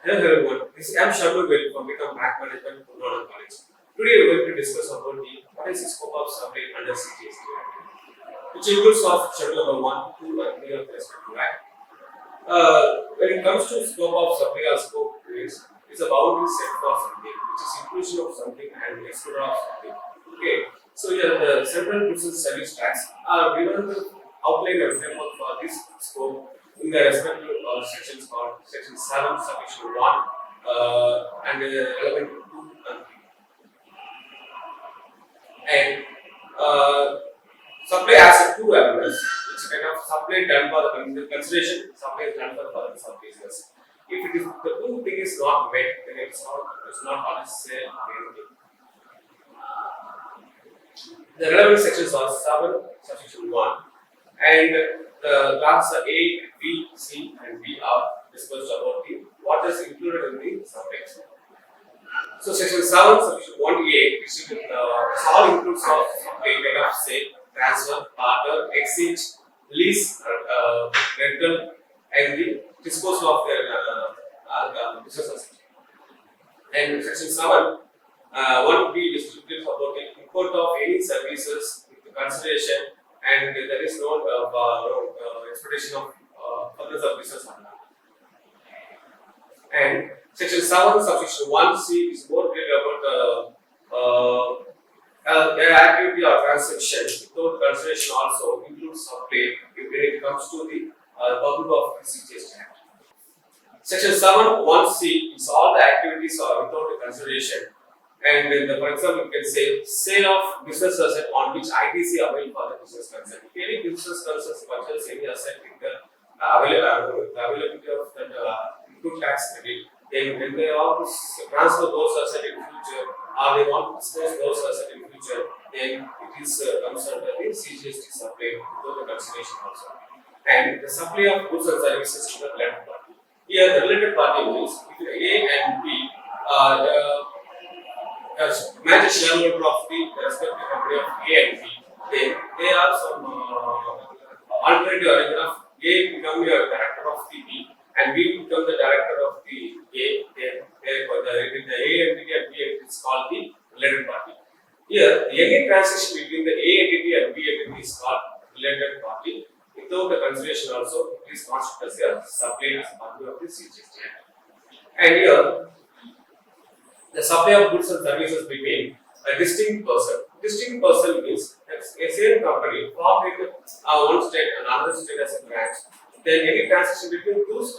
Hello everyone, this is Shanmugavel from Become Bank Management from London College. Today we are going to discuss about what is the scope of supply under CGST Act, which includes of Schedule number 1, 2 and 3 of the respective Act. When it comes to scope of supply or scope is it's a boundary set for something, which is inclusion of something and exclusion of something. Okay, so here the Central Goods and Service Tax are given the outline and framework for this scope in the respective sections called Section 7, Subsection 1, and 11, 2, and 3. And supply has two elements. It's kind of supply done for the consideration, supply is done for the purpose of business. If it is the two thing is not met, then it's not always sale or anything. The relevant sections are 7, subsection 1, and the classes are A, B, C, and D are discussed about the what is included in the subjects. So section 7, subsection 1A, which all includes of supply, kind of sale, transfer, barter, exchange, lease, rental, and the disposal of their business assets. And section 7, 1B descriptive about the import of any services with consideration, and there is no expectation of further of business on that. And section 7, subsection 1C is more clear about the activity or transaction without consideration also includes supply when it comes to the purpose of the CGST Act. Section 7, 1C is all the activities are without the consideration. And then, for example, you can say sale of business asset on which ITC available for the business concern. If any business concerns purchase any asset with the availability of that input tax credit, then when they want to transfer those assets in future or they want to dispose those assets in future, then it is comes under the CGST supply without the consideration also. And the supply of goods and services to the related party. Here, the related party means if A and B are major shareholder of the respective company of A and B, then they are some alternative arrangement of A becoming a director of the B and B become the director of the A. Then the A entity and B entity is called the related party. Here, any transaction between the A entity and B entity is called related party. Without the consideration also, it is considered as a supply as part of the CGST Act. And here, the supply of goods and services between a distinct person. Distinct person means a same company formed in one state and another state as a branch. Then any transaction between those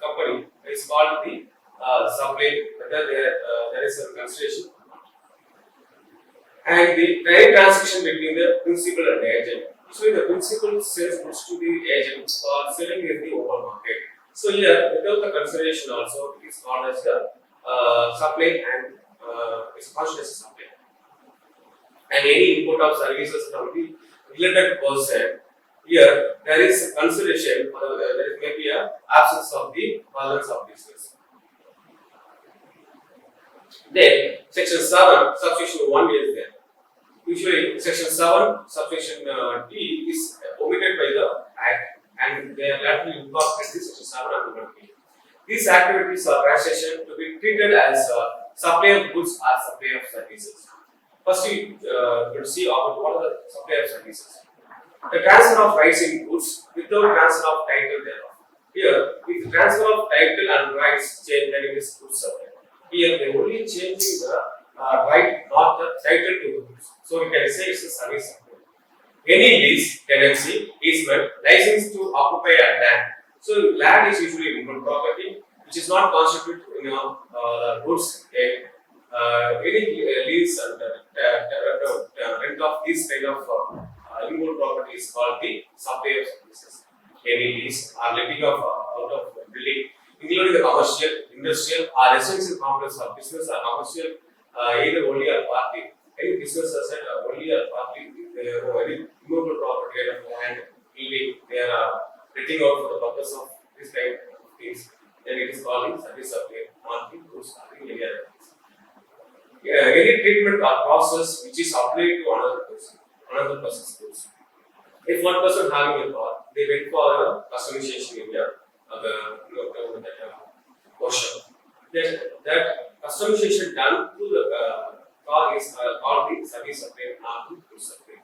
company is called the supply, whether there is a consideration or not. And the trade transaction between the principal and the agent. Usually the principal sells goods to the agent for selling in the open market. So here, without the consideration also, it is called as the supply and is considered as supply. And any import of services from the related person, here there is consideration for there may be a absence of the balance of business. Then section 7, subsection 1 is there. Usually section 7, subsection D is omitted by the Act and they are laterally incorporated in section 7 and 1B. These activities are transaction to be treated as supply of goods or supply of services. First, we will see about what are the supply of services. The transfer of rights in goods without transfer of title thereof. Here, if the transfer of title and rights change, then it is goods supply. Here, they only changing the right, not the title to the goods. So, we can say it's a service supply. Any lease, tenancy, easement, license to occupy a land. So land is usually inward property, which is not constituted goods. Any lease and rent of this kind of inward property is called the supply of services. Any lease or letting of out of building, including the commercial, industrial, or residential complex of business or commercial, either only or partly. Any business asset only or partly, any immovable property of land, building, they are letting out for the purpose of this kind of things, then it is called service supply, not the goods or any other things. Any treatment or process which is applied to another person's goods. If one person having a car, they went for a customization area, portion. That customization done to the car is called the service supply, not the goods supply.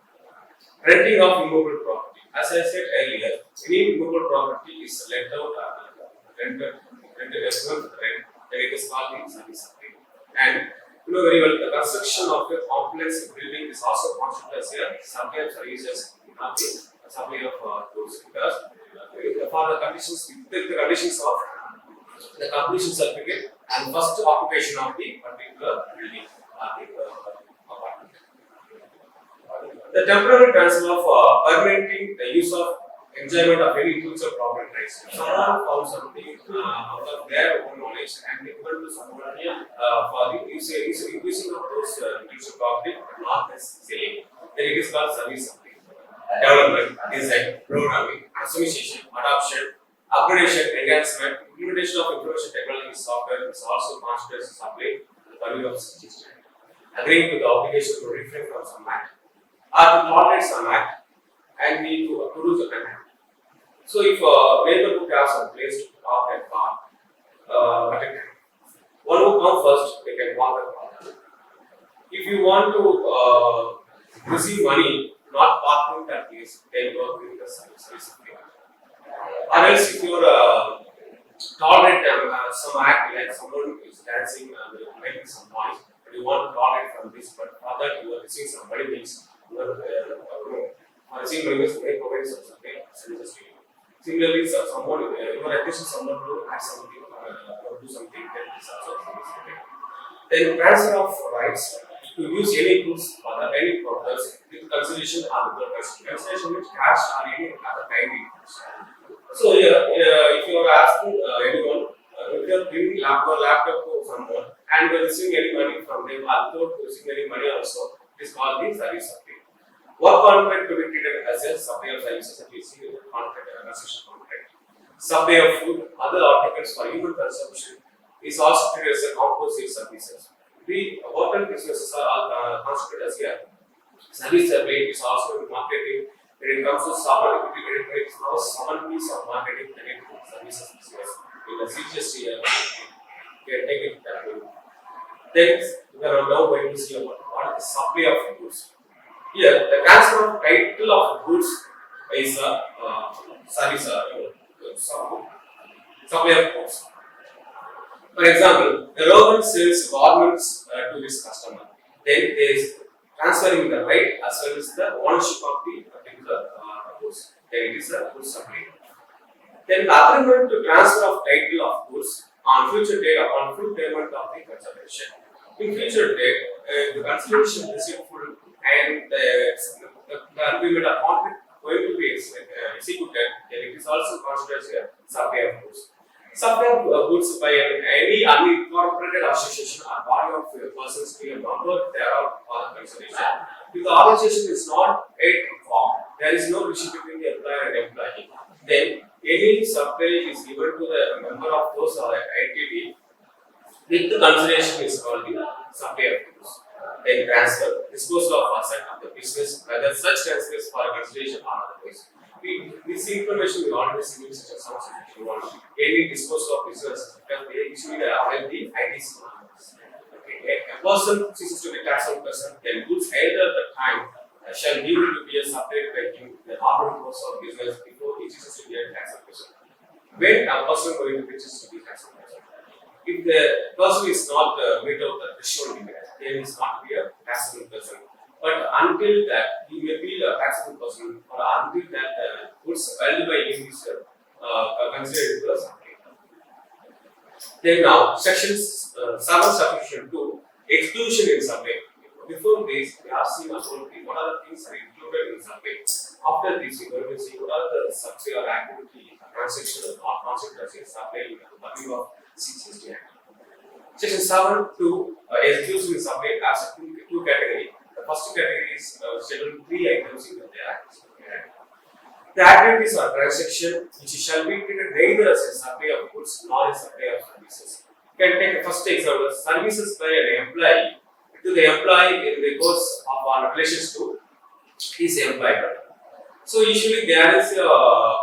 Renting of immovable property. As I said earlier, any immovable property is lent out rented as well rent, then it is called the service supply. And you know very well the construction of a complex building is also considered as a supply of services, not the supply of goods. Because for the conditions, the conditions of the completion certificate and first occupation of the particular building or the apartment. The temporary transfer of permitting the use of enjoyment of any intellectual property rights. If someone found something out of their own knowledge and given to someone for the using of those intellectual property, but not as selling, then it is called service supply. Development, design, programming, customization, adoption, upgradation, enhancement, implementation of information technology software is also considered as supply the value of such instrument. Agreeing to the obligation to refrain from some act or to tolerate some act and need to approve the act. So if neighborhood has some place to park and park at a time, one who comes first, they can park the car. If you want to receive money, not parking that place, then you are giving the service. Or else if you are tolerate some act like someone is dancing and making some noise, but you want to tolerate from this, but for that you are receiving some money means you are receiving money means they provide some services to you. Similarly, someone you are requesting someone to add something or do something, then this also service. Then transfer of rights to use any goods for any purpose with consideration or the consideration with cash or any other kind of goods. So here, if you are asking anyone, if you are giving laptop to someone and you are receiving any money from them, without receiving any money also, it is called the service supply. Work contract to be treated as a supply of services, and we see the contract, concession contract. Supply of food, other articles for human consumption is also treated as a composite services. The hotel businesses are all considered as a service supply. Is also in marketing. When it comes to someone, when it comes someone piece of marketing related to services business, in the CGST, we are taking that way. Then we are now going to see about what is the supply of goods. Here, the transfer of title of goods is a service supply of goods. For example, the Roman sells garments to his customer. Then there is transferring the right as well as the ownership of the particular goods. Then it is a goods supply. Then the agreement to transfer of title of goods on future date upon full payment of the consideration. In future date, the consideration is full and the agreement or contract going to be executed. Then it is also considered as a supply of goods. Supply of goods by any unincorporated association or body of persons to a member thereof for consideration. If the organization is not yet formed, there is no relationship between the employer and employee. Then any supply is given to the member of those entity with the consideration is called the supply of goods. Then transfer, disposal of asset of the business, whether such transfers for consideration or otherwise. This information we already see in such a substitution. Any disposal of business, because they usually avail the ITC. Okay. A person ceases to be taxable person, then goods either the time shall be able to be a separate by him the ordinary course of business before he ceases to be a taxable person. When a person going to be ceases to be taxable person, if the person is not meet out the threshold limit, then he is not to be a taxable person. But until that, he may be a taxable person, or until that goods valued by him is considered as something. Then now, section 7 subsection 2, exclusion in supply. Before this, we have seen about what are the things are included in supply. After this, we are going to see what are the supply or activity, transaction or concept as a supply in the value of CGST Act. Section 7 to exclusion in supply has two categories. The first category is scheduled 3 items in the Act. The activities or transaction which shall be treated neither as a supply of goods nor a supply of services. You can take the first example: services by an employee to the employee in the course of our relations to his employer. So usually there is a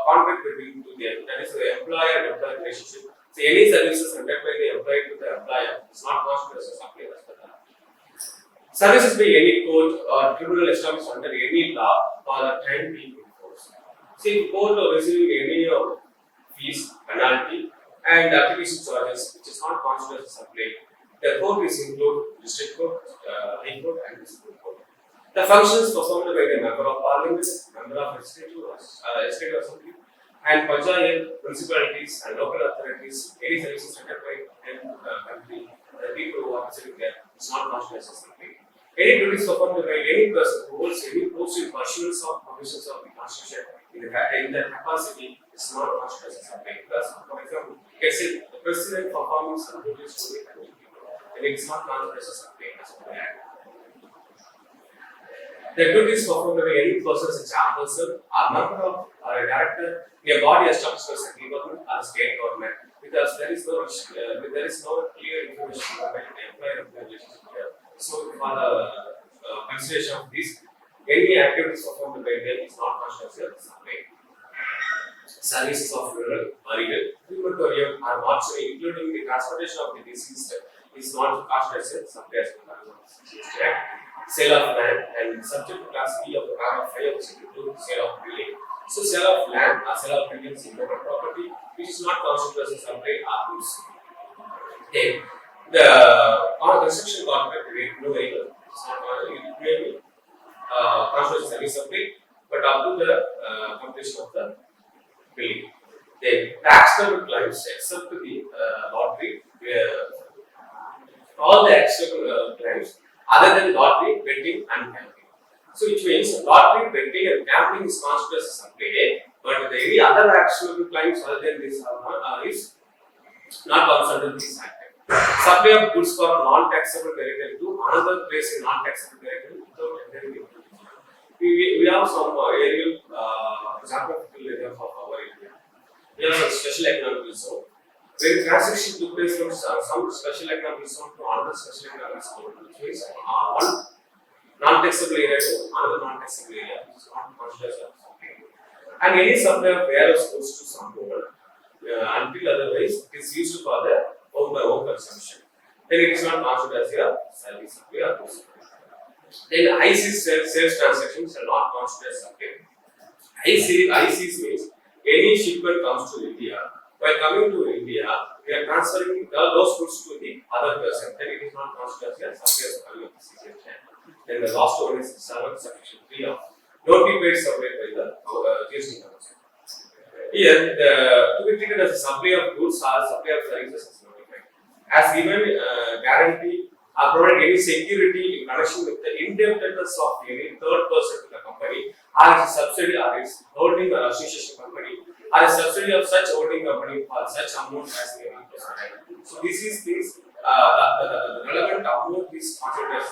conflict between two them. That is the employer and employee relationship. any services rendered by the employee to the employer is not considered as a supply as per the law. Services by any court or tribunal established under any law for the time being enforced. See, court or receiving any fees, penalty, and application charges which is not considered as a supply. The court is include district court, high court, and district court. The functions performed by the member of parliament, member of legislative assembly, and panchayat, municipalities, and local authorities, any services rendered by the country, the people who are residing there, is not considered as a supply. Any duties performed by any person who holds any post in pursuance of provisions of the constitution in the capacity is not considered as a supply. Because, for example, you can say the president performing some duties to the country people, then it is not considered as a supply as per the act. The duties performed by any person such as a person, a member of or a director in a body established by central government or state government, because there is no clear information about the employer relationship here. So for the consideration of this, any activities performed by them is not considered as supply. Services of funeral, burial, crematorium, or mortuary, including the transportation of the deceased, is not considered as supply as per the law. Sale of land and subject to class B of the paragraph 5 of the Schedule 2, sale of building. So sale of land or sale of buildings in local property which is not considered as a supply are goods. Then the on a construction contract rate no vehicle is not considered as a supply, but up to the completion of the building. Then taxable claims except the lottery, all the external claims other than lottery, betting, and gambling. So which means lottery, betting, and gambling is considered as a supply, but any other actionable claims other than this is not considered under this act. Supply of goods for non-taxable territory to another place in non-taxable territory without entering into it. We have some aerial geographical area of our area. We have some special economic zone. When transaction took place from some special economic zone to another special economic zone, which means one non-taxable area to another non-taxable area, which is not considered as a supply. And any supply of various goods to someone until otherwise it is used for the own consumption, then it is not considered as a service supply or goods supply. Then IC sales transactions are not considered as supply. ICs means any shipment comes to India. While coming to India, we are transferring those goods to the other person. Then it is not considered as supply as coming of the CCH. Then the last one is section 3 of not be paid supplied by the GST Council. Here, to be treated as a supply of goods or supply of services is notified. As given guarantee or provide any security in connection with the indebtedness of any third person to the company, or its subsidiary or its holding or association company, or a subsidiary of such holding company for such amount as may be prescribed. So this is the relevant amount is considered as